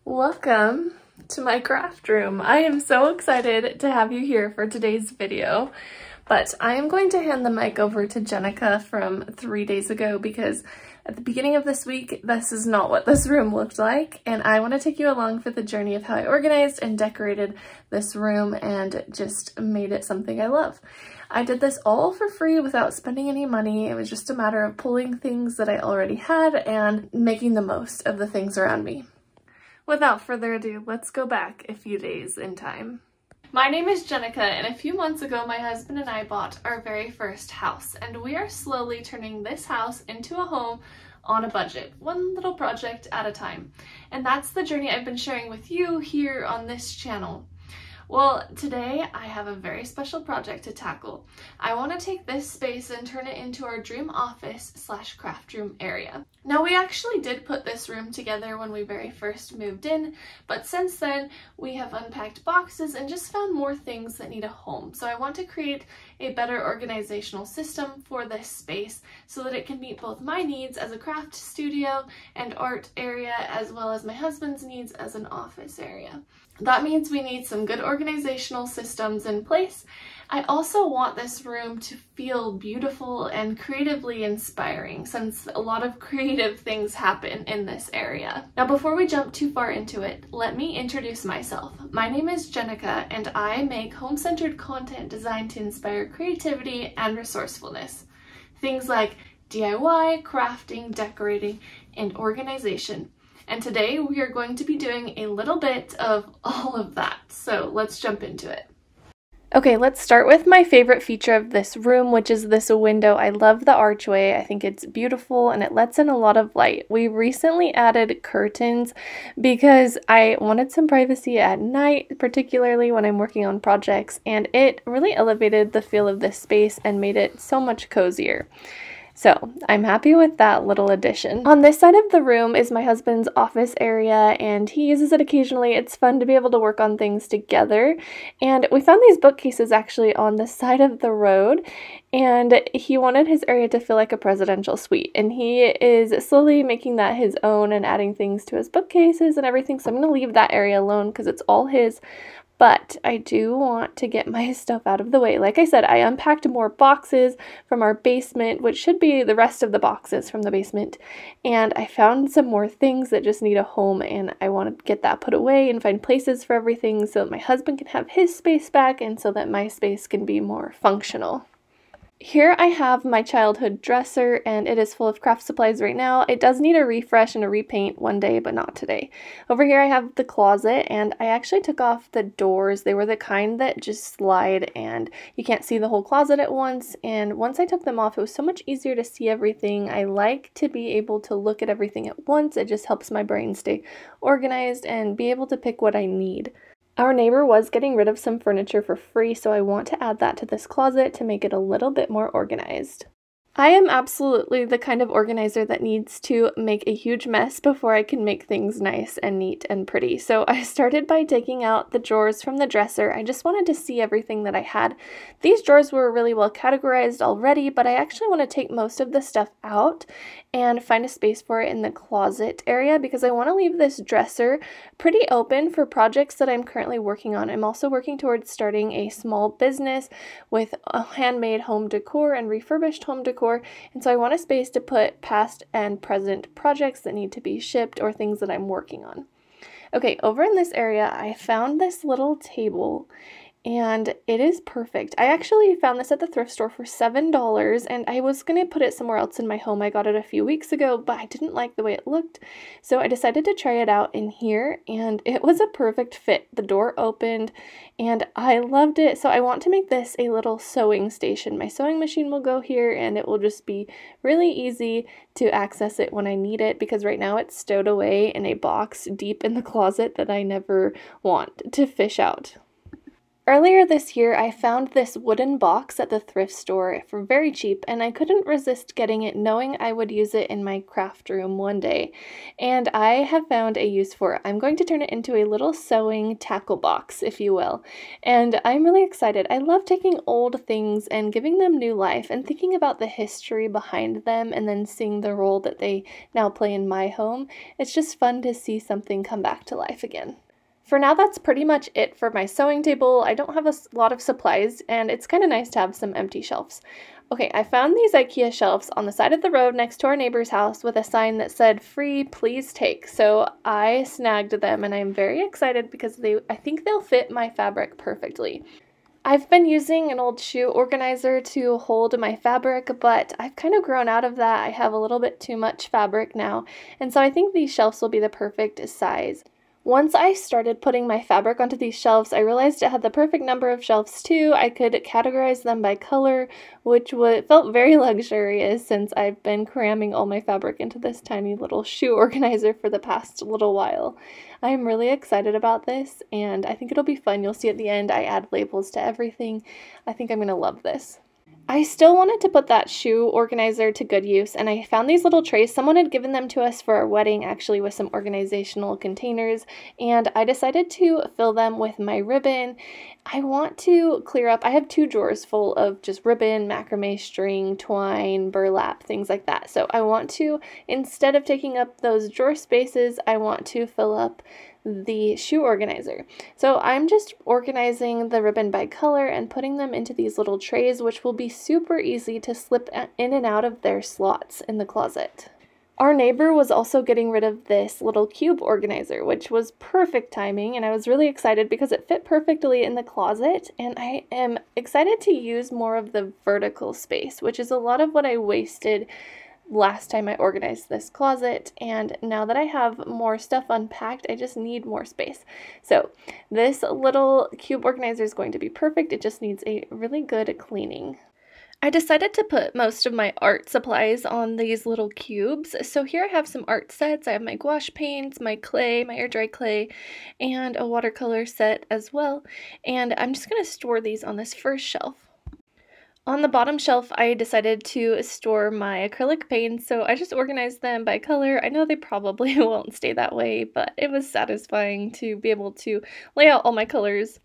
Welcome to my craft room. I am so excited to have you here for today's video, but I am going to hand the mic over to Jenneca from 3 days ago because at the beginning of this week, this is not what this room looked like, and I want to take you along for the journey of how I organized and decorated this room and just made it something I love. I did this all for free without spending any money. It was just a matter of pulling things that I already had and making the most of the things around me. Without further ado, let's go back a few days in time. My name is Jenneca, and a few months ago my husband and I bought our very first house, and we are slowly turning this house into a home on a budget, one little project at a time. And that's the journey I've been sharing with you here on this channel. Well, today I have a very special project to tackle. I want to take this space and turn it into our dream office / craft room area. Now, we actually did put this room together when we very first moved in, but since then we have unpacked boxes and just found more things that need a home. So I want to create a better organizational system for this space so that it can meet both my needs as a craft studio and art area, as well as my husband's needs as an office area. That means we need some good organizational systems in place. I also want this room to feel beautiful and creatively inspiring, since a lot of creative things happen in this area. Now, before we jump too far into it, let me introduce myself. My name is Jenneca, and I make home-centered content designed to inspire creativity and resourcefulness. Things like DIY, crafting, decorating, and organization. And today we are going to be doing a little bit of all of that. So let's jump into it. Okay, let's start with my favorite feature of this room, which is this window. I love the archway. I think it's beautiful and it lets in a lot of light. We recently added curtains because I wanted some privacy at night, particularly when I'm working on projects, and it really elevated the feel of this space and made it so much cozier. So I'm happy with that little addition. On this side of the room is my husband's office area, and he uses it occasionally. It's fun to be able to work on things together. And we found these bookcases actually on the side of the road, and he wanted his area to feel like a presidential suite. And he is slowly making that his own and adding things to his bookcases and everything. So I'm going to leave that area alone because it's all his. But I do want to get my stuff out of the way. Like I said, I unpacked more boxes from our basement, which should be the rest of the boxes from the basement. And I found some more things that just need a home, and I want to get that put away and find places for everything so that my husband can have his space back and so that my space can be more functional. Here I have my childhood dresser, and it is full of craft supplies right now. It does need a refresh and a repaint one day, but not today. Over here I have the closet, and I actually took off the doors. They were the kind that just slide and you can't see the whole closet at once, and once I took them off, it was so much easier to see everything. I like to be able to look at everything at once. It just helps my brain stay organized and be able to pick what I need. Our neighbor was getting rid of some furniture for free, so I want to add that to this closet to make it a little bit more organized. I am absolutely the kind of organizer that needs to make a huge mess before I can make things nice and neat and pretty. So I started by taking out the drawers from the dresser. I just wanted to see everything that I had. These drawers were really well categorized already, but I actually want to take most of the stuff out and find a space for it in the closet area because I want to leave this dresser pretty open for projects that I'm currently working on. I'm also working towards starting a small business with a handmade home decor and refurbished home decor. And so I want a space to put past and present projects that need to be shipped or things that I'm working on. Okay, over in this area, I found this little table, and it is perfect. I actually found this at the thrift store for $7, and I was going to put it somewhere else in my home. I got it a few weeks ago, but I didn't like the way it looked, so I decided to try it out in here, and it was a perfect fit. The door opened, and I loved it, so I want to make this a little sewing station. My sewing machine will go here, and it will just be really easy to access it when I need it, because right now it's stowed away in a box deep in the closet that I never want to fish out. Earlier this year, I found this wooden box at the thrift store for very cheap, and I couldn't resist getting it knowing I would use it in my craft room one day. And I have found a use for it. I'm going to turn it into a little sewing tackle box, if you will. And I'm really excited. I love taking old things and giving them new life and thinking about the history behind them and then seeing the role that they now play in my home. It's just fun to see something come back to life again. For now, that's pretty much it for my sewing table. I don't have a lot of supplies, and it's kind of nice to have some empty shelves. Okay, I found these IKEA shelves on the side of the road next to our neighbor's house with a sign that said, "Free, please take." So I snagged them, and I'm very excited because I think they'll fit my fabric perfectly. I've been using an old shoe organizer to hold my fabric, but I've kind of grown out of that. I have a little bit too much fabric now, and so I think these shelves will be the perfect size. Once I started putting my fabric onto these shelves, I realized it had the perfect number of shelves too. I could categorize them by color, which felt very luxurious since I've been cramming all my fabric into this tiny little shoe organizer for the past little while. I'm really excited about this, and I think it'll be fun. You'll see at the end I add labels to everything. I think I'm going to love this. I still wanted to put that shoe organizer to good use, and I found these little trays. Someone had given them to us for our wedding, actually, with some organizational containers, and I decided to fill them with my ribbon. I want to clear up. I have 2 drawers full of just ribbon, macrame string, twine, burlap, things like that. So I want to, instead of taking up those drawer spaces, I want to fill up the shoe organizer. So I'm just organizing the ribbon by color and putting them into these little trays, which will be super easy to slip in and out of their slots in the closet. Our neighbor was also getting rid of this little cube organizer, which was perfect timing, and I was really excited because it fit perfectly in the closet, and I am excited to use more of the vertical space, which is a lot of what I wasted last time I organized this closet, and now that I have more stuff unpacked, I just need more space. So this little cube organizer is going to be perfect. It just needs a really good cleaning. I decided to put most of my art supplies on these little cubes. So here I have some art sets. I have my gouache paints, my clay, my air dry clay, and a watercolor set as well. And I'm just going to store these on this first shelf. On the bottom shelf, I decided to store my acrylic paints, so I just organized them by color. I know they probably won't stay that way, but it was satisfying to be able to lay out all my colors.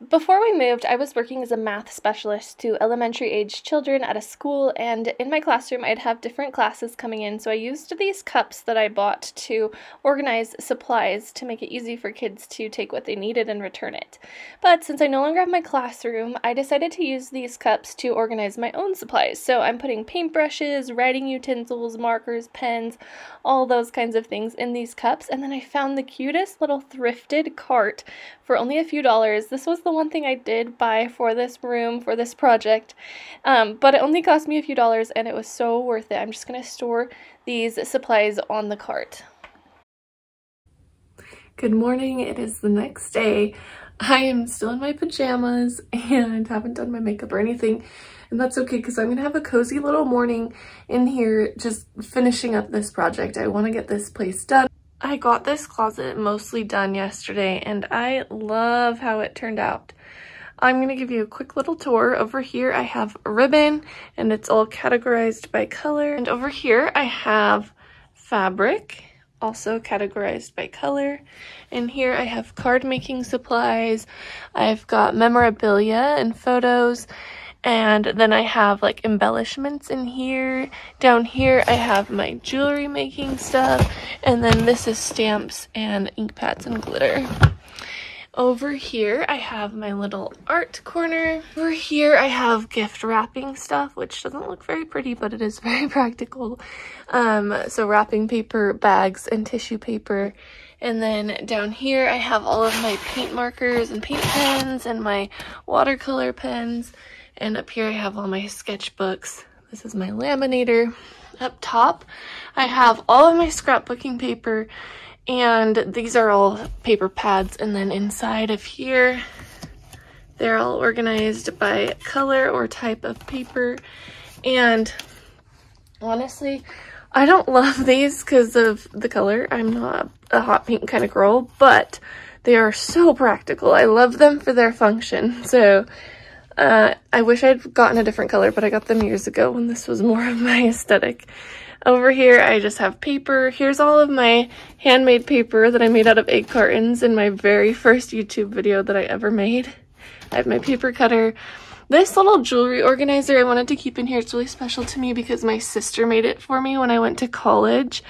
Before we moved, I was working as a math specialist to elementary-age children at a school, and in my classroom I'd have different classes coming in, so I used these cups that I bought to organize supplies to make it easy for kids to take what they needed and return it. But since I no longer have my classroom, I decided to use these cups to organize my own supplies. So I'm putting paintbrushes, writing utensils, markers, pens, all those kinds of things in these cups, and then I found the cutest little thrifted cart for only a few dollars. This was the one thing I did buy for this room, for this project, but it only cost me a few dollars and it was so worth it. I'm just going to store these supplies on the cart. Good morning, it is the next day. I am still in my pajamas and haven't done my makeup or anything, and that's okay because I'm going to have a cozy little morning in here just finishing up this project. I want to get this place done. I got this closet mostly done yesterday and I love how it turned out. I'm going to give you a quick little tour. Over here I have a ribbon and it's all categorized by color. And over here I have fabric, also categorized by color. And here I have card making supplies. I've got memorabilia and photos. And then I have like embellishments in here. Down here I have my jewelry making stuff. And then this is stamps and ink pads and glitter. Over here I have my little art corner. Over here I have gift wrapping stuff, which doesn't look very pretty, but it is very practical. So wrapping paper, bags, and tissue paper. And then down here I have all of my paint markers and paint pens and my watercolor pens. And up here I have all my sketchbooks. This is my laminator. Up top I have all of my scrapbooking paper, and these are all paper pads. And then inside of here they're all organized by color or type of paper. And honestly, I don't love these because of the color. I'm not a hot pink kind of girl, but They are so practical. I love them for their function. So I wish I'd gotten a different color, but I got them years ago when this was more of my aesthetic. Over here, I just have paper. Here's all of my handmade paper that I made out of egg cartons in my very first YouTube video that I ever made. I have my paper cutter. This little jewelry organizer I wanted to keep in here. It's really special to me because my sister made it for me when I went to college,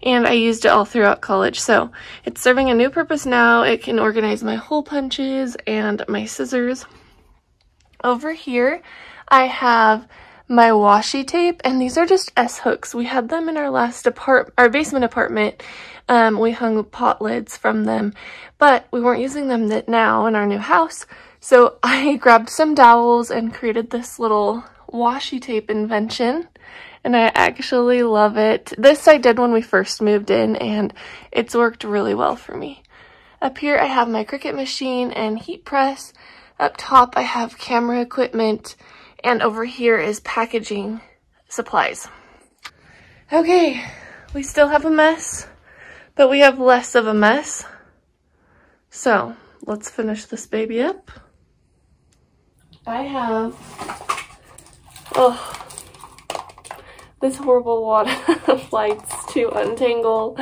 and I used it all throughout college. So it's serving a new purpose now. It can organize my hole punches and my scissors. Over here, I have my washi tape, and these are just S-hooks. We had them in our last our basement apartment. We hung pot lids from them, but we weren't using them now in our new house. So I grabbed some dowels and created this little washi tape invention, and I actually love it. This I did when we first moved in, and it's worked really well for me. Up here, I have my Cricut machine and heat press. Up top, I have camera equipment, and over here is packaging supplies. Okay, we still have a mess, but we have less of a mess. So let's finish this baby up. I have, this horrible wad of lights to untangle.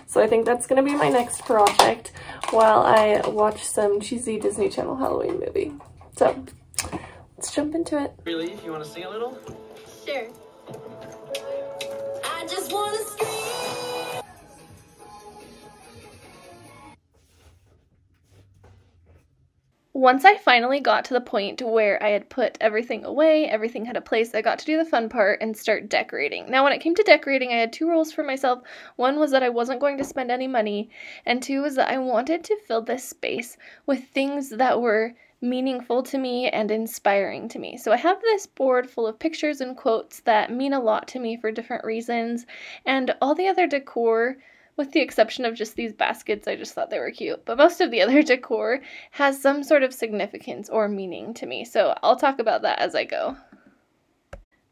So I think that's gonna be my next project while I watch some cheesy Disney Channel Halloween movie. So let's jump into it. Really, if you want to sing a little? Sure. I just want to scream. Once I finally got to the point where I had put everything away, everything had a place, I got to do the fun part and start decorating. Now, when it came to decorating, I had two rules for myself. One was that I wasn't going to spend any money, and two was that I wanted to fill this space with things that were meaningful to me and inspiring to me. So I have this board full of pictures and quotes that mean a lot to me for different reasons, and all the other decor, with the exception of just these baskets, I just thought they were cute. But most of the other decor has some sort of significance or meaning to me, so I'll talk about that as I go.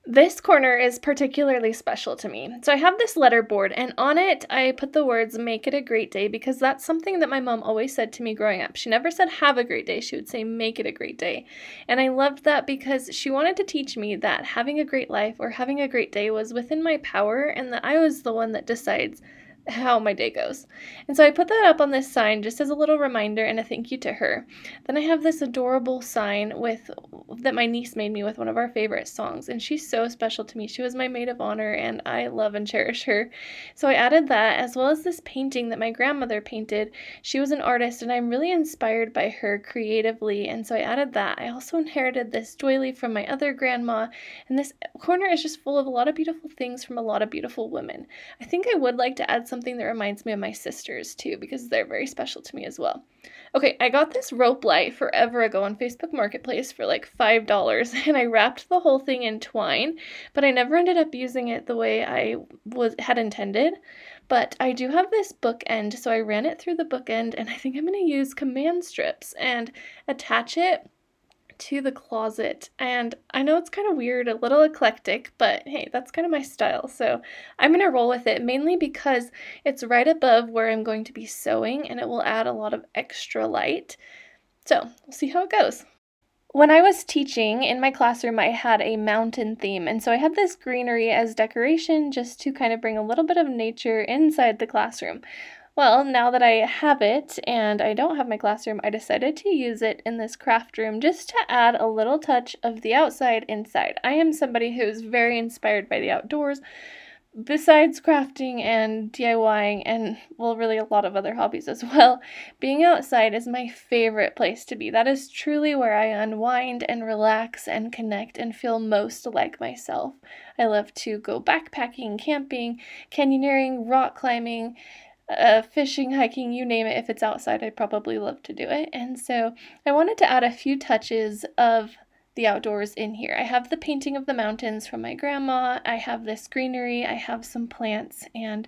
This corner is particularly special to me. So I have this letter board, and on it I put the words, "Make it a great day," because that's something that my mom always said to me growing up. She never said, "Have a great day." She would say, "Make it a great day." And I loved that because she wanted to teach me that having a great life or having a great day was within my power, and that I was the one that decides how my day goes. And so I put that up on this sign just as a little reminder and a thank you to her. Then I have this adorable sign that my niece made me with one of our favorite songs, and she's so special to me. She was my maid of honor, and I love and cherish her. So I added that, as well as this painting that my grandmother painted. She was an artist, and I'm really inspired by her creatively, and so I added that. I also inherited this doily from my other grandma, and this corner is just full of a lot of beautiful things from a lot of beautiful women. I think I would like to add something that reminds me of my sisters too, because they're very special to me as well. Okay, I got this rope light forever ago on Facebook Marketplace for like $5, and I wrapped the whole thing in twine, but I never ended up using it the way I had intended. But I do have this bookend, so I ran it through the bookend, and I think I'm going to use command strips and attach it to the closet. And I know it's kind of weird, a little eclectic, but hey, that's kind of my style, so I'm gonna roll with it, mainly because it's right above where I'm going to be sewing, and it will add a lot of extra light. So we'll see how it goes. When I was teaching in my classroom, I had a mountain theme, and so I had this greenery as decoration just to kind of bring a little bit of nature inside the classroom. Well, now that I have it and I don't have my classroom, I decided to use it in this craft room just to add a little touch of the outside inside. I am somebody who is very inspired by the outdoors, besides crafting and DIYing and, well, really a lot of other hobbies as well. Being outside is my favorite place to be. That is truly where I unwind and relax and connect and feel most like myself. I love to go backpacking, camping, canyoneering, rock climbing, fishing, hiking, you name it. If it's outside, I'd probably love to do it. And so I wanted to add a few touches of the outdoors in here. I have the painting of the mountains from my grandma, I have this greenery, I have some plants, and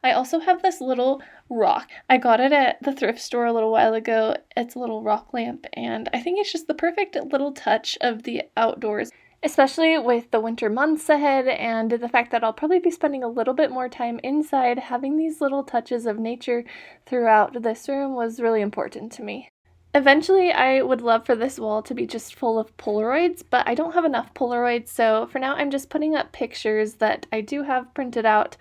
I also have this little rock. I got it at the thrift store a little while ago. It's a little rock lamp, and I think it's just the perfect little touch of the outdoors. especially with the winter months ahead and the fact that I'll probably be spending a little bit more time inside. Having these little touches of nature throughout this room was really important to me. Eventually, I would love for this wall to be just full of Polaroids, but I don't have enough Polaroids, so for now I'm just putting up pictures that I do have printed out.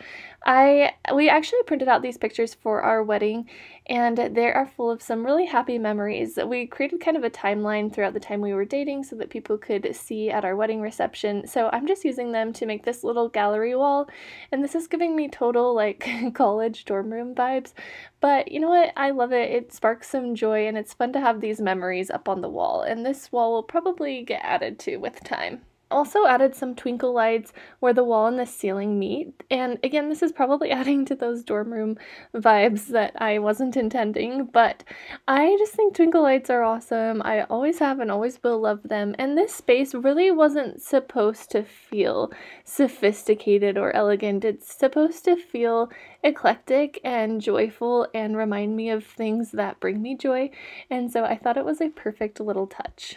We actually printed out these pictures for our wedding, and they are full of some really happy memories. We created kind of a timeline throughout the time we were dating so that people could see at our wedding reception, so I'm just using them to make this little gallery wall, and this is giving me total, like, college dorm room vibes. But you know what? I love it. It sparks some joy, and it's fun to have these memories up on the wall, and this wall will probably get added to with time. Also added some twinkle lights where the wall and the ceiling meet, and again, this is probably adding to those dorm room vibes that I wasn't intending, but I just think twinkle lights are awesome. I always have and always will love them, and this space really wasn't supposed to feel sophisticated or elegant. It's supposed to feel eclectic and joyful and remind me of things that bring me joy, and so I thought it was a perfect little touch.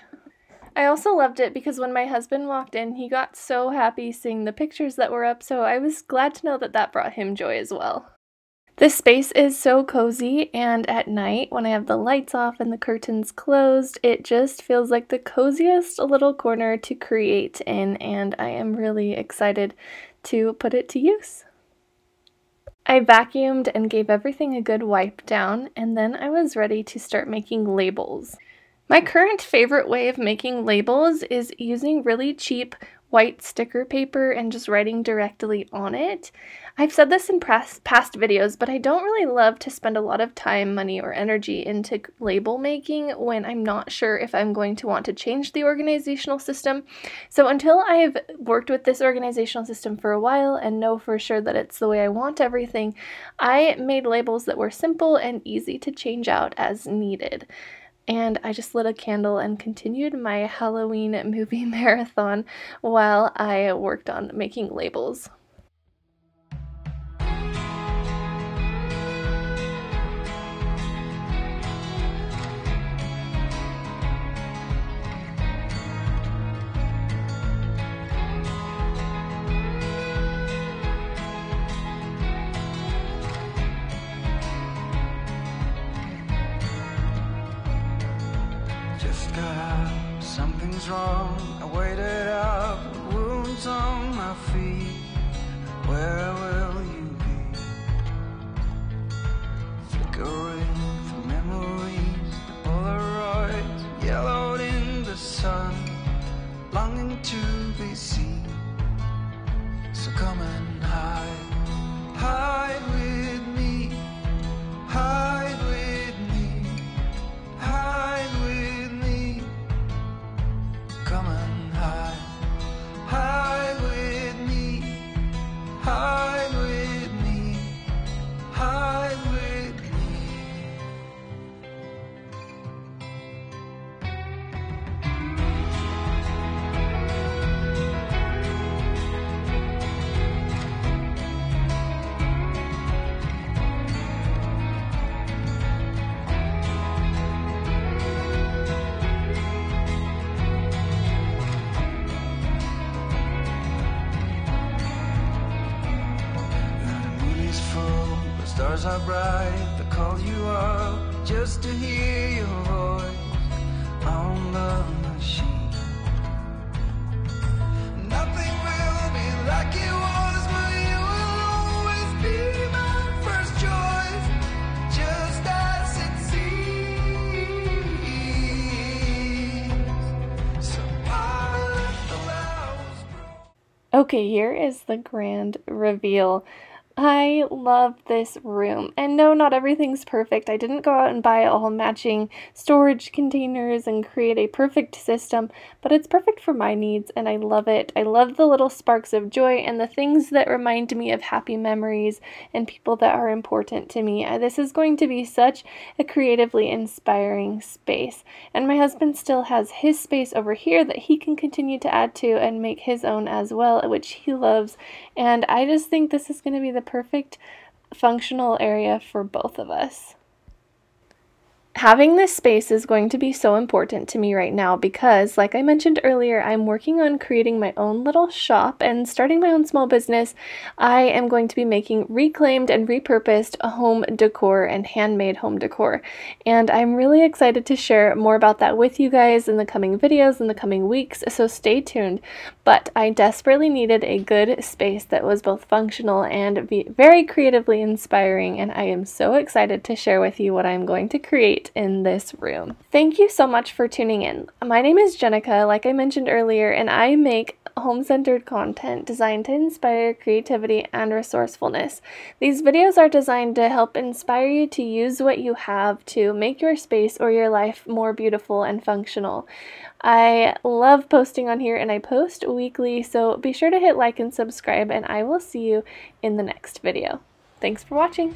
I also loved it because when my husband walked in, he got so happy seeing the pictures that were up, so I was glad to know that that brought him joy as well. This space is so cozy, and at night, when I have the lights off and the curtains closed, it just feels like the coziest little corner to create in, and I am really excited to put it to use. I vacuumed and gave everything a good wipe down, and then I was ready to start making labels. My current favorite way of making labels is using really cheap white sticker paper and just writing directly on it. I've said this in past videos, but I don't really love to spend a lot of time, money, or energy into label making when I'm not sure if I'm going to want to change the organizational system. So until I've worked with this organizational system for a while and know for sure that it's the way I want everything, I made labels that were simple and easy to change out as needed. And I just lit a candle and continued my Halloween movie marathon while I worked on making labels. Something's wrong, I waited up, wounds on my feet. Where will you be? Flickering through memories, the Polaroids yellowed in the sun, longing to be seen. So come and hide with me, hide with me, hide with me. Come and hide with me, hide with me, hide with me. Stars are bright, they call you up just to hear your voice on the machine. Nothing will be like it was, but you will always be my first choice, just as it seems. So I let the vows grow. Okay, here is the grand reveal. I love this room, and no, not everything's perfect. I didn't go out and buy all matching storage containers and create a perfect system, but it's perfect for my needs, and I love it. I love the little sparks of joy and the things that remind me of happy memories and people that are important to me. This is going to be such a creatively inspiring space, and my husband still has his space over here that he can continue to add to and make his own as well, which he loves, and I just think this is going to be the perfect functional area for both of us. Having this space is going to be so important to me right now because, like I mentioned earlier, I'm working on creating my own little shop and starting my own small business. I am going to be making reclaimed and repurposed home decor and handmade home decor, and I'm really excited to share more about that with you guys in the coming videos in the coming weeks, so stay tuned. But I desperately needed a good space that was both functional and very creatively inspiring, and I am so excited to share with you what I'm going to create in this room. Thank you so much for tuning in. My name is Jenneca, like I mentioned earlier, and I make home-centered content designed to inspire creativity and resourcefulness. These videos are designed to help inspire you to use what you have to make your space or your life more beautiful and functional. I love posting on here, and I post weekly, so be sure to hit like and subscribe, and I will see you in the next video. Thanks for watching!